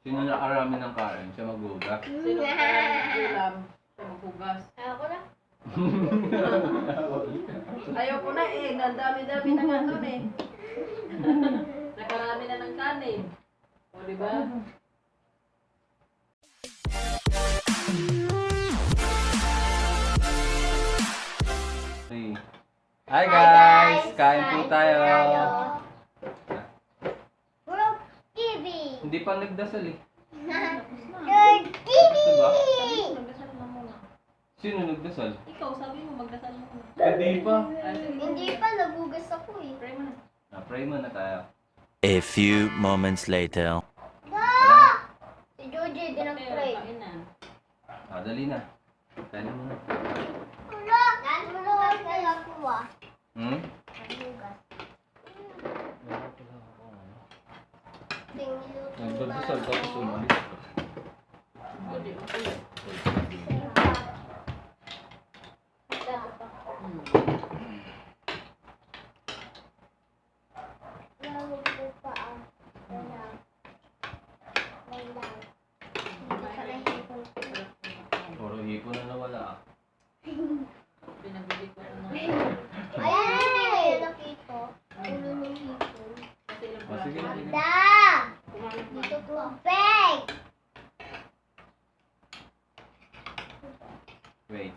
Sino nakarami ng kain? Siya maghugas. Sino karami ng ulam? Siya maghugas. Ako na. Ayaw ko na eh. Nandami-dami na nga doon eh. Nakarami na ng kanin. O diba? Hey. Hi guys! Kain po tayo. Puro TV. Hindi pa nagdasal eh. Your TV. Diba? Sabi mo, magdasal na muna. Sino nagdasal? Ikaw, sabi mo, magdasal na muna. Hindi pa. Hindi pa, nagugas ako eh. Pray mo na. Na-pray muna tayo. A few moments later. Si Joji, din ang Pero, pray. kain na. Dali na. Kain muna. Wala. Nagugas kaya ako ah. Hmm? Nagugas. Nagdasal tapos umalis. Hindi, okay. Puro hipon na nawala ah. Pinabili ko na. Ay, nakita. Ulo ng hipon. Kasi ilang Oh, sige, pala. sige. Kumain mo. Dito tubig. Wait.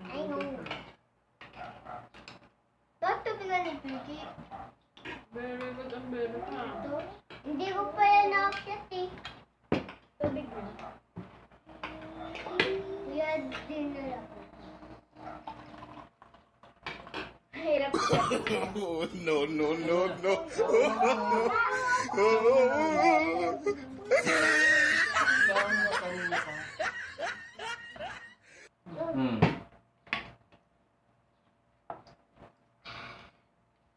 Ay, no. Bakit tubig na ni Piggy? Very good ang very ka. Ito? Hindi ko pa yan na-update eh. Tubig na. Yan din na lang. Hirap siya. Oh, no, no, no, no. Hmm.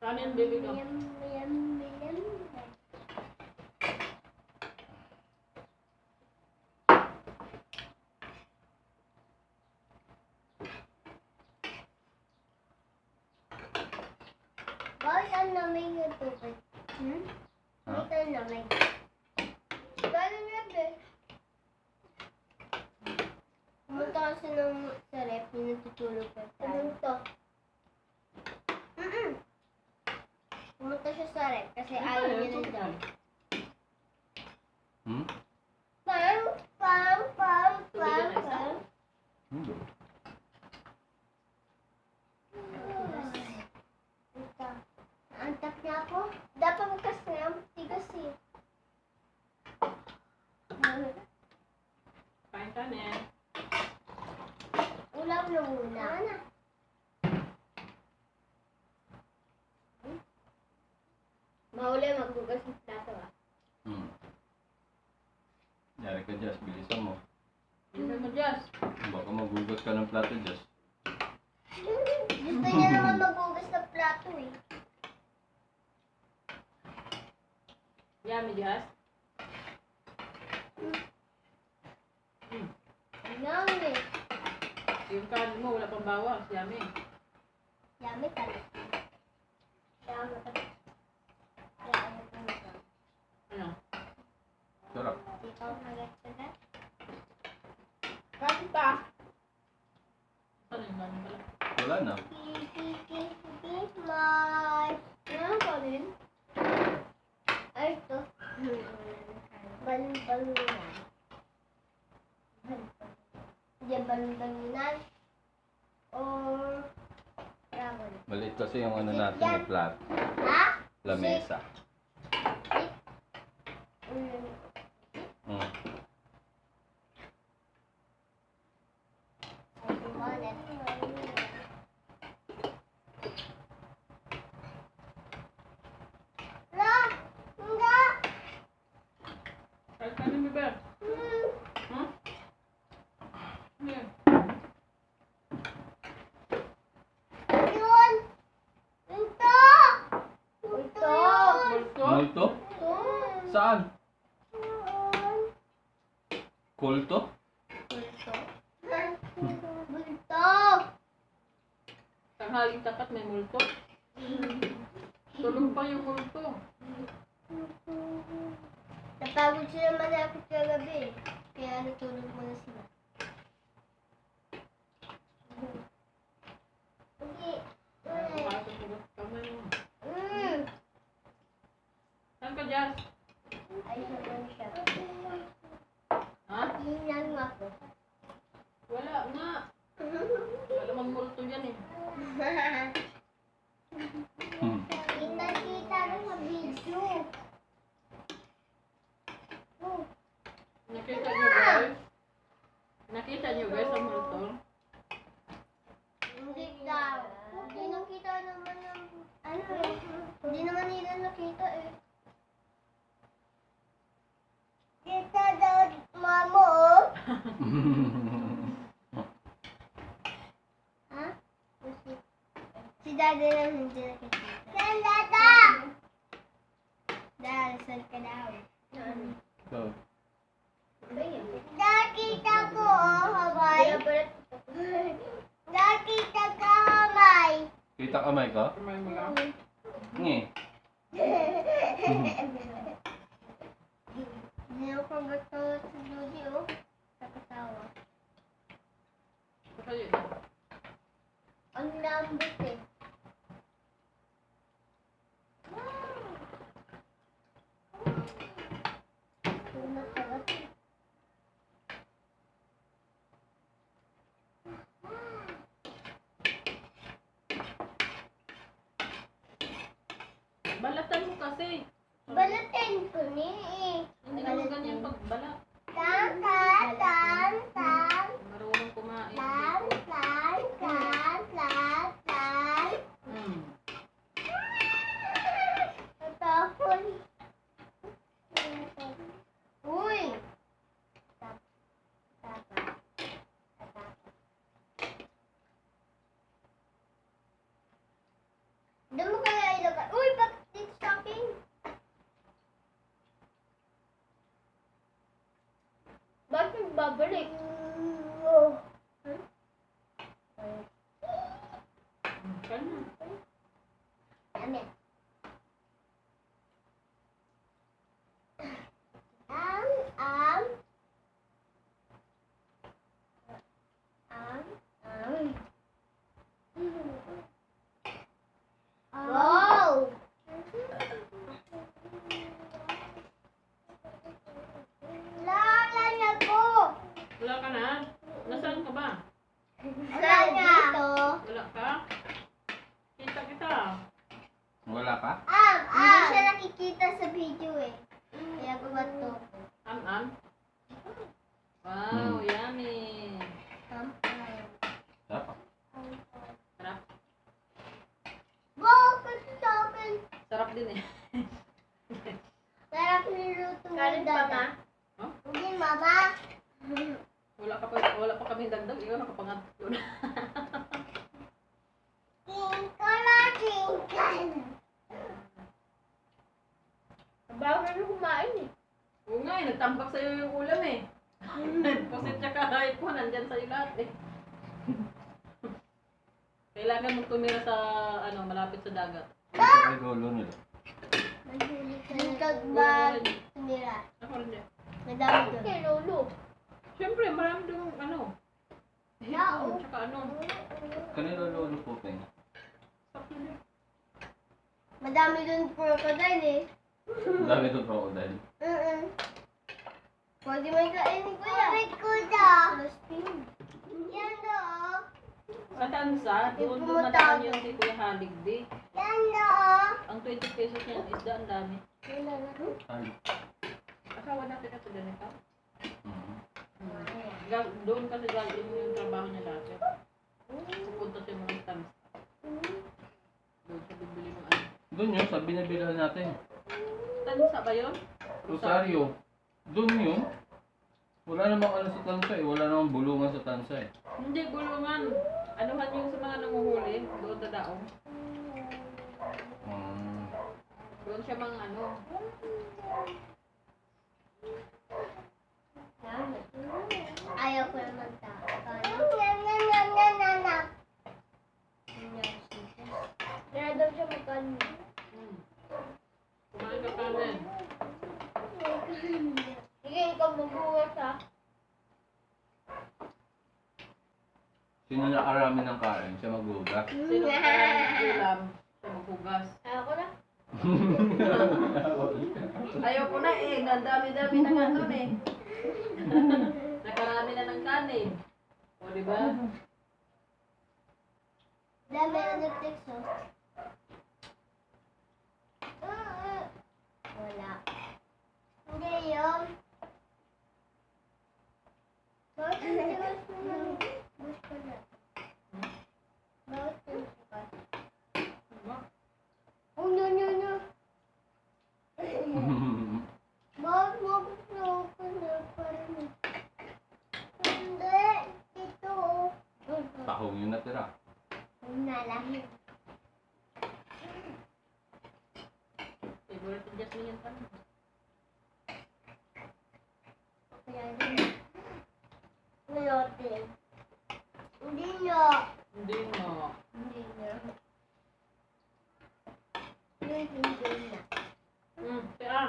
Kanin, baby ko. Yum, yum, yum. Bakit ang lamig ng tubig? Ha? Bakit ang lamig? Gano'n yan eh. Pumunta kasi sa rep, yung natutulog ka tayo. Anong to? Pumunta siya sa rep kasi ayaw niya ng dam. Hmm? Pam, pam, pam, pam, pam. Hmm. Ito. Naantak niya ako. Dapat magkasam. Tigas eh. Kain kanin. Ulam na muna. Mahuli maghugas ng plato ah. Hmm. Yari ka, Jess. Bilisan mo. Bilisan mo, Jess. Baka magugas ka ng plato, Jess. Gusto niya naman maghugas ng plato eh. Yummy, Jess. Yummy. Yung kanin mo, wala pang bawas. Yummy. Yummy talaga. Yummy talaga. Yummy talaga. Ano? Sarap. Dito ako nag-extra. Kain pa. Ano yung kanin pala? Wala na. My. Ano pa rin? Ay, ito. Balon-balunan. Diyan balon-balunan. Or dragon. Maliit kasi yung ano natin yung plato. Ha? Lamesa. Mm. Hmm. La! Enggak! Kain kanin, bebe. Huh? Ano yan? Yun! Ito! Ito! Multo? Multo? Saan? Kulto? Bulto! Tanghaling tapat may multo. Tulog pa yung multo. Napagod sila malapit kagabi. Kaya natulog muna sila. Hindi. Saan ka, Jazz? Ay, naman siya. Ha? Hinang ako. Wala nga. Wala mang multo dyan eh. Kita-kita na sa video. Nakita niyo guys? Nakita niyo guys ang multo? Hindi daw. Hindi nakita naman ng... Ano eh. Hindi naman nila nakita eh. Kita daw, mamo. Ha? Si Dada lang hindi nakikita. Saan Dada? Dada, saan ka daw? So, Nakita ko, oh, Hamay. Nakita ka, Hamay. kita kamay ko? Kamay mo lang. Ngi. Hindi ako gusto sa Judy, oh. Sa katawa. Kasi Ang lambot eh. balatan mo kasi. Balatin ko ni eh. Hindi naman ganyan pagbalat. Tan, tan, tan, tan. Marunong kumain. Tan, tan, tan, tan, tan. Hmm. Natapon. Uy! Doon mo kaya ilagay. Uy! Bakit dito sa akin? Bakit babalik? Kanya. Amen. Wow! Lala na ko! Wala ka na? Nasaan ka ba? Wala dito. Wala ka? Kita kita. Wala ka? Hindi siya nakikita sa video eh. Kaya gumato. An? Wow, yummy. Dapat. Sarap. Bakit sa akin? Sarap din eh. Sarap niluto mo Kanin pa, dada. Huh? Hindi, mama. Wala pa kaming dagdag. Ikaw nakapangatlo na. Tingkala. Ang bago na kumain eh. Oo nga eh, nagtambak sa'yo yung ulam eh. Pusit tsaka kahit po, nandyan sa'yo lahat eh. Kailangan mong tumira sa, malapit sa dagat. Ito ay golo nila. Tingkag ba tumira? Ako rin din. Madami doon. Kay Lolo. Siyempre, marami doon, hipon, tsaka Kanino lolo po pa Madami doon crocodile eh. Ang dami itong crocodile. Pwede mo kainin ko yan. Pwede ko daw. Yan daw. Sa tansa, doon Yung dumadaan pumutado. yung si Kuya Haligdi. Yan daw. Ang 20 pesos niya, isda ang dami. Ay. Asawa natin ito ganito. Mhm. Doon kasi galing yung trabaho niya dati. Pupunta siya mga tansa. Doon siya bibili ng Doon yun, sa binabilan natin. Tansa ba yun? Rosario. Doon yun. Wala namang ano sa tansa eh. Wala namang bulungan sa tansa eh. Hindi, gulungan. Anuhan yung sa mga nanguhuli, doon sa daong. Doon siya mga Ayaw ko naman ta. Kaya daw siya magkanin. Kumain ka kanin. Sino na arami ng kain? Siya maghugas. Sino maraming ulam, siya maghugas. Ako na. Ayaw ko na eh, nadami-dami na nga doon eh. Nakarami na ng kanin. O, di ba? Dami ang nag-text, oh. Wala. Hindi yun. Bakit hindi gusto mo ng gusto na? Bakit hindi gusto? Oh, no, no, no. Bakit mo gusto ko na parang? Hindi. Ito, oh. Tahong yung natira. Una lang. Favorite ni Jasmine yan pa. Kaya din. Ulotin. Hindi na. Hindi mo. Hindi na. Hindi na. Kaya,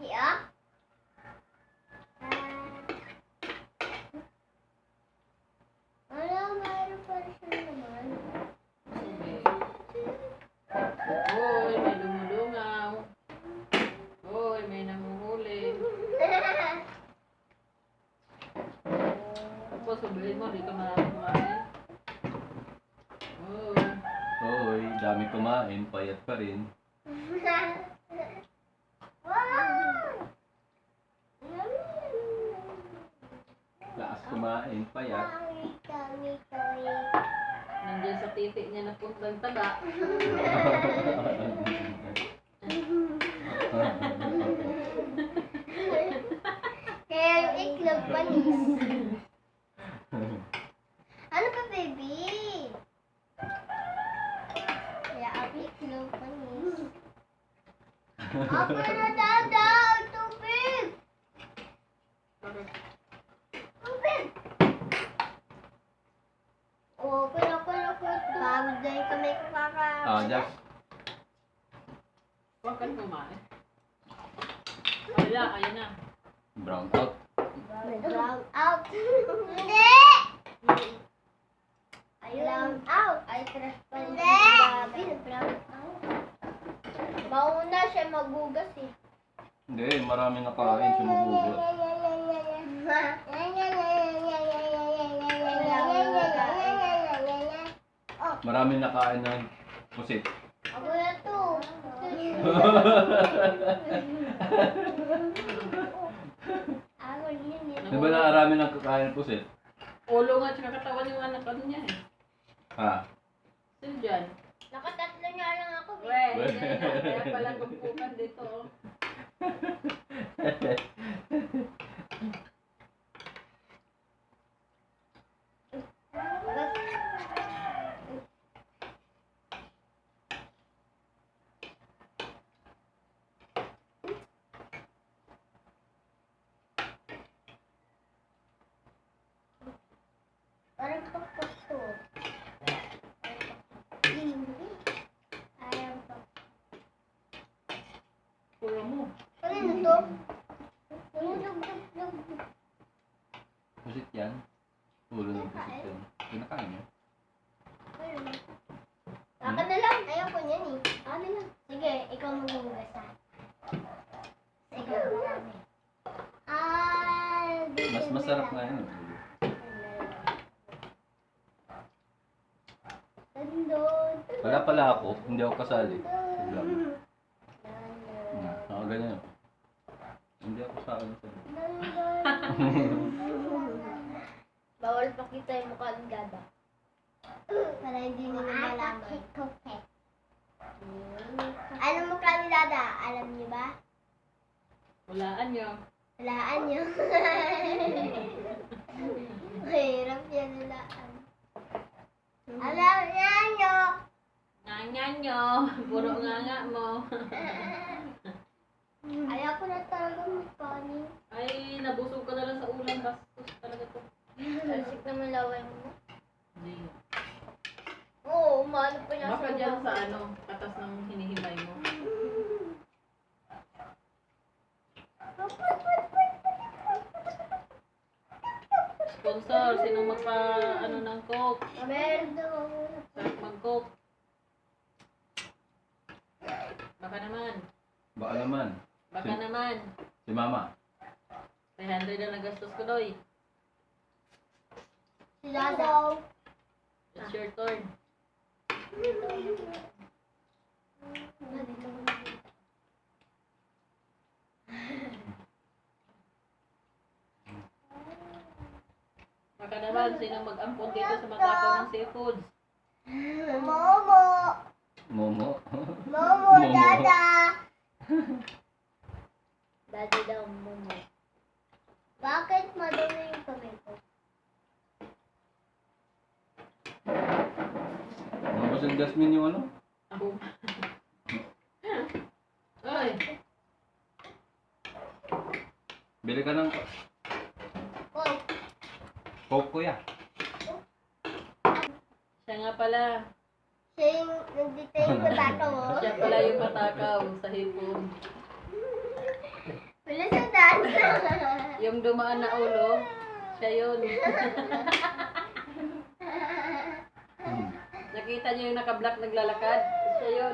Siya? Mayroon pa rin siya naman. sige. Hoy, may lumulungaw. Hoy, may namuhuli. Tapos, sabihin mo, di ka marami kumain. Hoy. Hoy, dami kumain, payat pa rin. Wow! Lakas kumain, payat. Nandiyan sa titi niya na puntang taga. Kaya yung iklog panis. Ano pa, baby? Kaya ang iklog panis. Ako na dadaw! Tubig! Tubig! Oo, pero pagod na yung kamay ko Ah, Jack. Huwag ka kumain. Ayan na. Brown out. Brown out. Hindi! Brown out. Ay, crush pa rin. Hindi! Brown out. Mauna siya magugas eh. Hindi, marami nakain, siya maghugas. Marami nakain ng pusit. Ako na to. Ako yun yun. Di ba nakarami ng kakain ng pusit? Ulo nga tsaka katawan yung anak ano niya eh. Ha? Sino dyan? Nakatatlo niya lang ako. Weh, kaya pala gumpukan dito. Oh. Parang pakpak to. Hindi. Ayaw pa. Ulo mo. Ano to? Lumulog-log-log. Pusit yan? Ulo ng pusit yan. Pinakain niya? Akin na lang. Ayaw ko niyan eh. Akin na lang. Sige, ikaw maghuhugas ha. Ikaw marami. Mas masarap nga yun. Wala pala ako, hindi ako kasali. Sa vlog. Ako ganyan. Hindi ako sa ano sa Bawal pakita yung mukha ng gada. Para hindi nila malaman. Ano mukha ni Dada? Alam niyo ba? Walaan nyo. Walaan niyo. Mahirap yan walaan. Alam niyo. Nga nyo. Puro nga mo. Ayaw ko na talaga magkanin. Ay, nabusog ka na lang sa ulam. Bastos talaga to. Talsik naman laway mo. Hindi. Oo, umano pa niya Baka dyan sa ano, katas ng hinihimay mo. Sponsor, sino magpa ano ng coke? Amerdo. Sarap mag-coke. Baka naman. Baka naman. Baka naman. Si Mama. 300 na nagastos ko, Doy. Si Dada. It's your turn. Baka naman, sino mag-ampon dito sa matakaw ng seafoods? Momo. Momo. Momo, Dada. Dada daw, Momo. Bakit madumi yung kamay ko? Mabos ang Jasmine yung ano? Ako. Ay, Bili ka ng Oh, Coke, kuya. siya nga pala. siya yung nandito yung potato mo. Siya pala yung matakaw sa hipon. Wala sa Dada. Yung dumaan na ulo, siya yun. Nakita niyo yung naka-black naglalakad? Siya yun.